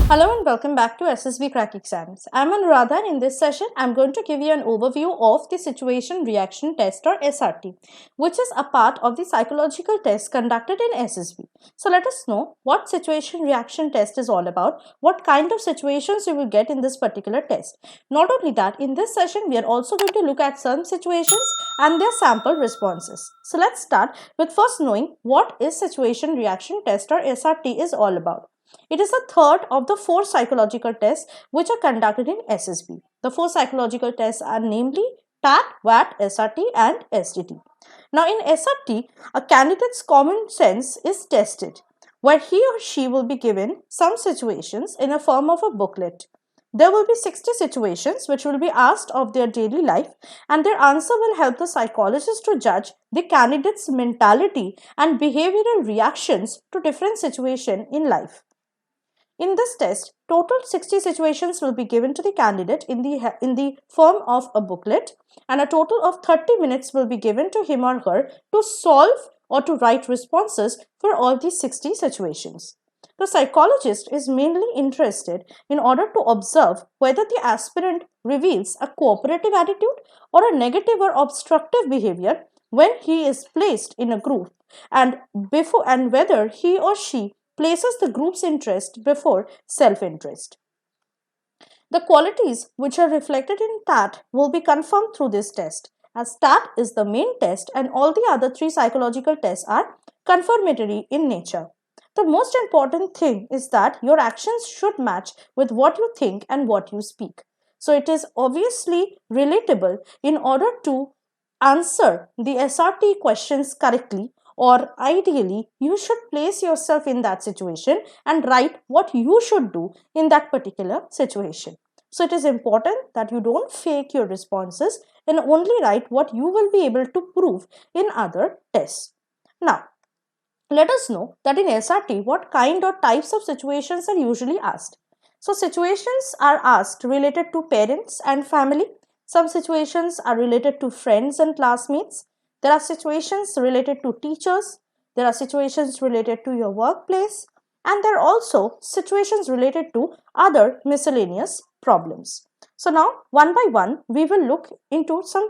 Hello and welcome back to SSBCrack exams. I'm Anuradha and in this session I'm going to give you an overview of the situation reaction test or SRT, which is a part of the psychological test conducted in SSB. So let us know what situation reaction test is all about, what kind of situations you will get in this particular test. Not only that, in this session we are also going to look at some situations and their sample responses. So let's start with first knowing what is situation reaction test or SRT is all about. It is the third of the four psychological tests which are conducted in SSB. The four psychological tests are namely TAT, VAT, SRT and SDT. Now in SRT, a candidate's common sense is tested, where he or she will be given some situations in a form of a booklet. There will be 60 situations which will be asked of their daily life, and their answer will help the psychologist to judge the candidate's mentality and behavioral reactions to different situations in life. In this test, total 60 situations will be given to the candidate in the form of a booklet, and a total of 30 minutes will be given to him or her to solve or to write responses for all these 60 situations. The psychologist is mainly interested in order to observe whether the aspirant reveals a cooperative attitude or a negative or obstructive behavior when he is placed in a group, and whether he or she places the group's interest before self-interest. The qualities which are reflected in TAT will be confirmed through this test, as TAT is the main test and all the other three psychological tests are confirmatory in nature. The most important thing is that your actions should match with what you think and what you speak. So it is obviously relatable in order to answer the SRT questions correctly, or ideally you should place yourself in that situation and write what you should do in that particular situation. So it is important that you don't fake your responses and only write what you will be able to prove in other tests. Now, let us know that in SRT, what kind or types of situations are usually asked. So situations are asked related to parents and family. Some situations are related to friends and classmates. There are situations related to teachers. There are situations related to your workplace. And there are also situations related to other miscellaneous problems. So now, one by one, we will look into some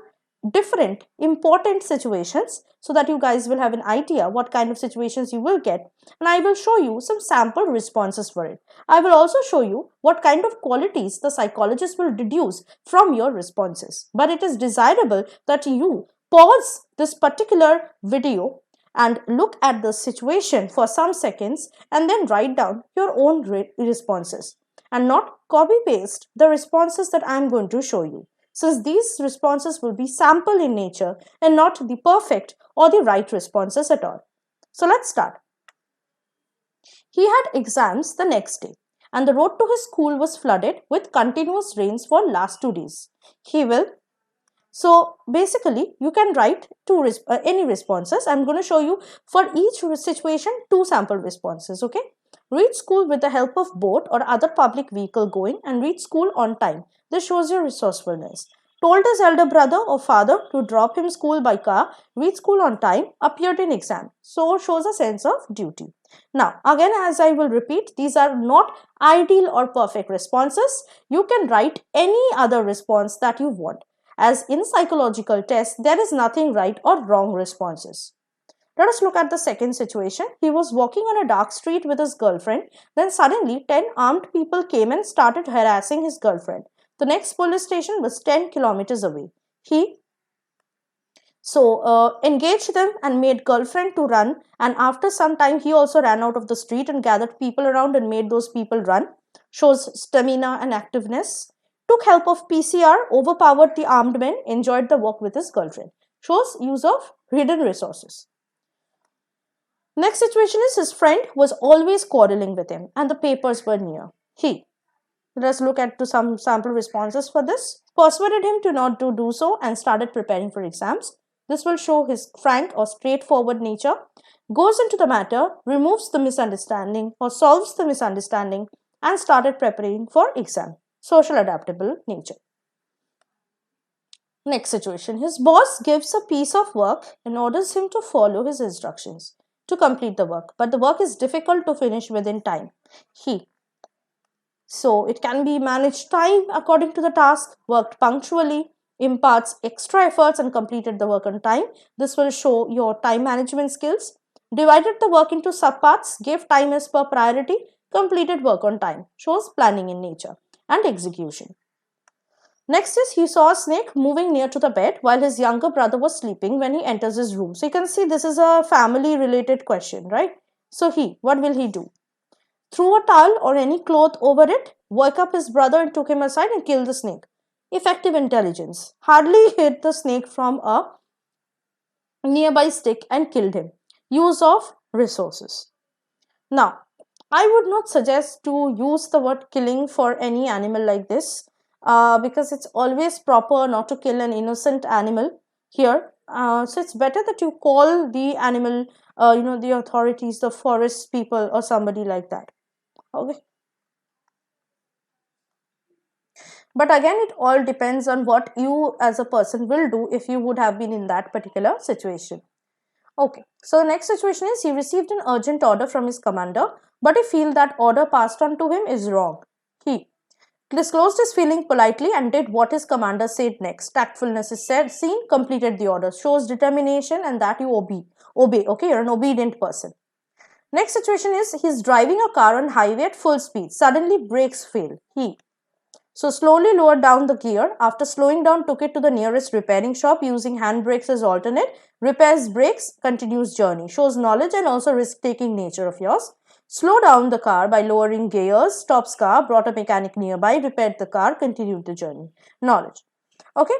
different important situations so that you guys will have an idea what kind of situations you will get, and I will show you some sample responses for it. I will also show you what kind of qualities the psychologist will deduce from your responses, but it is desirable that you pause this particular video and look at the situation for some seconds and then write down your own responses and not copy paste the responses that I am going to show you, since these responses will be sample in nature and not the perfect or the right responses at all. So let's start. He had exams the next day and the road to his school was flooded with continuous rains for last 2 days. He will. So basically you can write any responses. I'm going to show you for each situation 2 sample responses. Okay. Reach school with the help of boat or other public vehicle going and reach school on time. This shows your resourcefulness. Told his elder brother or father to drop him school by car, reach school on time, appeared in exam. So shows a sense of duty. Now again, as I will repeat, these are not ideal or perfect responses. You can write any other response that you want. As in psychological tests, there is nothing right or wrong responses. Let us look at the second situation. He was walking on a dark street with his girlfriend. Then suddenly 10 armed people came and started harassing his girlfriend. The next police station was 10 kilometers away. He engaged them and made girlfriend to run, and after some time he also ran out of the street and gathered people around and made those people run. Shows stamina and activeness. Took help of PCR, overpowered the armed men, enjoyed the walk with his girlfriend. Shows use of hidden resources. Next situation is his friend was always quarreling with him and the papers were near. Let us look at some sample responses for this. Persuaded him to not do so and started preparing for exams. This will show his frank or straightforward nature. Goes into the matter, removes the misunderstanding or solves the misunderstanding and started preparing for exam. Social adaptable nature. Next situation. His boss gives a piece of work and orders him to follow his instructions to complete the work, but the work is difficult to finish within time. He So it can be managed time according to the task, worked punctually, imparts extra efforts and completed the work on time. This will show your time management skills. Divided the work into subparts, gave time as per priority, completed work on time. Shows planning in nature and execution. Next is he saw a snake moving near to the bed while his younger brother was sleeping when he enters his room. So you can see this is a family related question, right? So what will he do? Threw a towel or any cloth over it, woke up his brother and took him aside and killed the snake. Effective intelligence. Hardly hit the snake from a nearby stick and killed him. Use of resources. Now, I would not suggest to use the word killing for any animal like this because it's always proper not to kill an innocent animal here. So it's better that you call the animal, the authorities, the forest people or somebody like that. Okay. But again, it all depends on what you as a person will do if you would have been in that particular situation. Okay, so the next situation is he received an urgent order from his commander, but he feels that order passed on to him is wrong. He disclosed his feeling politely and did what his commander said next. Tactfulness is seen, completed the order, shows determination and that you obey. Okay, you're an obedient person. Next situation is he's driving a car on highway at full speed. Suddenly brakes fail. So slowly lowered down the gear. After slowing down, took it to the nearest repairing shop using hand brakes as alternate. Repairs brakes, continues journey. Shows knowledge and also risk-taking nature of yours. Slow down the car by lowering gears. Stops car, brought a mechanic nearby, repaired the car, continued the journey. Knowledge. Okay.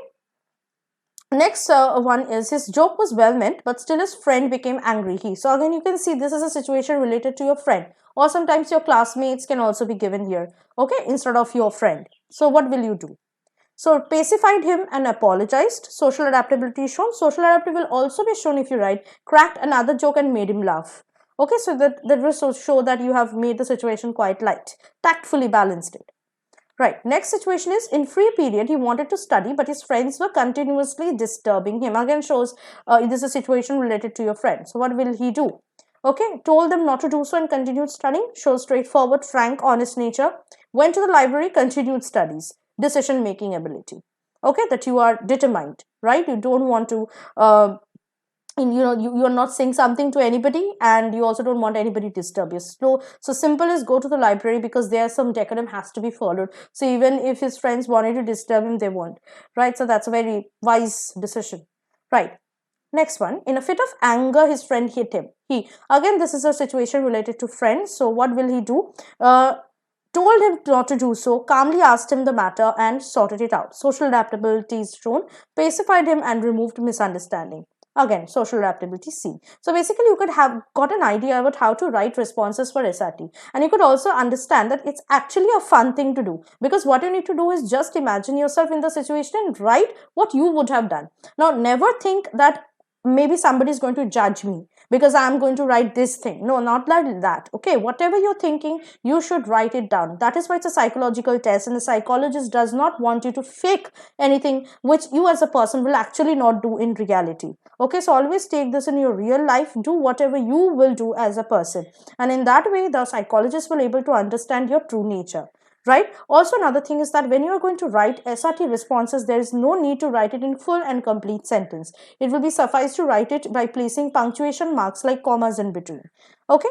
Next one is his joke was well meant, but still his friend became angry. So again, you can see this is a situation related to your friend, or sometimes your classmates can also be given here, okay, instead of your friend. So what will you do? So pacified him and apologized. Social adaptability is shown. Social adaptability will also be shown if you write cracked another joke and made him laugh. Okay, so that will show that you have made the situation quite light. Tactfully balanced it. Right, next situation is in free period he wanted to study but his friends were continuously disturbing him. Again shows this is a situation related to your friend. So what will he do? Okay, told them not to do so and continued studying. Shows straightforward, frank, honest nature. Went to the library, continued studies. Decision making ability. Okay, that you are determined, right? You don't want to you are not saying something to anybody and you also don't want anybody to disturb you. So simple is go to the library because there some decorum has to be followed. So even if his friends wanted to disturb him, they won't, right? So that's a very wise decision, right? Next one, in a fit of anger his friend hit him. Again this is a situation related to friends. So what will he do? Told him not to do so, calmly asked him the matter and sorted it out. Social adaptability is shown, pacified him and removed misunderstanding. Again, social adaptability C. So basically you could have got an idea about how to write responses for SRT, and you could also understand that it's actually a fun thing to do because what you need to do is just imagine yourself in the situation and write what you would have done. Now never think that maybe somebody is going to judge me because I'm going to write this thing. No, not like that. Okay, whatever you're thinking, you should write it down. That is why it's a psychological test, and the psychologist does not want you to fake anything which you as a person will actually not do in reality. Okay, so always take this in your real life. Do whatever you will do as a person, and in that way the psychologist will able to understand your true nature. Right. Also, another thing is that when you are going to write SRT responses, there is no need to write it in full and complete sentence. It will be suffice to write it by placing punctuation marks like commas in between. Okay.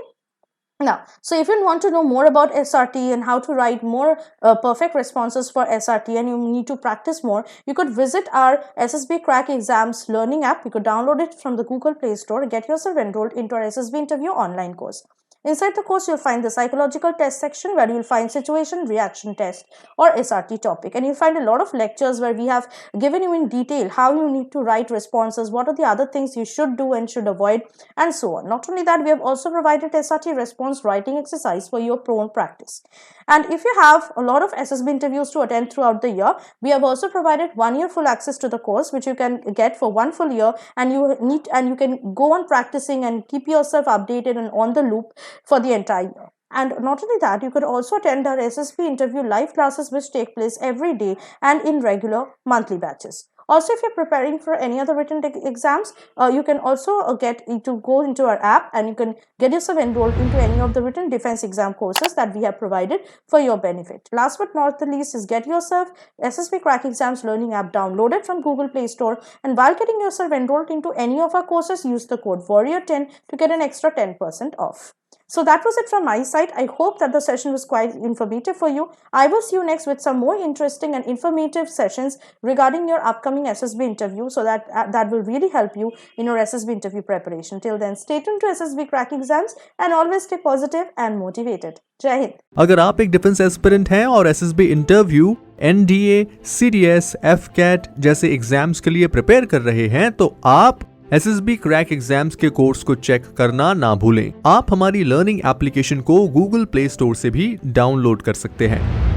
Now, so if you want to know more about SRT and how to write more perfect responses for SRT and you need to practice more, you could visit our SSBCrack exams learning app. You could download it from the Google Play Store and get yourself enrolled into our SSB interview online course. Inside the course, you'll find the psychological test section where you'll find situation reaction test or SRT topic, and you'll find a lot of lectures where we have given you in detail how you need to write responses, what are the other things you should do and should avoid, and so on. Not only that, we have also provided SRT response writing exercise for your own practice. And if you have a lot of SSB interviews to attend throughout the year, we have also provided 1 year full access to the course, which you can get for 1 full year, and you can go on practicing and keep yourself updated and on the loop for the entire year. And not only that, you could also attend our SSB interview live classes which take place every day and in regular monthly batches. Also, if you're preparing for any other written exams, you can also get to go into our app and you can get yourself enrolled into any of the written defense exam courses that we have provided for your benefit. Last but not the least is get yourself SSBCrack Exams Learning app downloaded from Google Play Store, and while getting yourself enrolled into any of our courses, use the code WARRIOR10 to get an extra 10% off. So that was it from my side. I hope that the session was quite informative for you. I will see you next with some more interesting and informative sessions regarding your upcoming SSB interview, so that will really help you in your SSB interview preparation. Till then, stay tuned to SSBCrack exams and always stay positive and motivated. Jai Hind. अगर आप एक defence aspirant हैं और SSB interview, NDA, CDS, AFCAT जैसे exams के लिए prepare कर रहे हैं तो आप SSB क्रैक एग्जाम्स के कोर्स को चेक करना ना भूलें। आप हमारी लर्निंग एप्लीकेशन को गूगल प्ले स्टोर से भी डाउनलोड कर सकते हैं।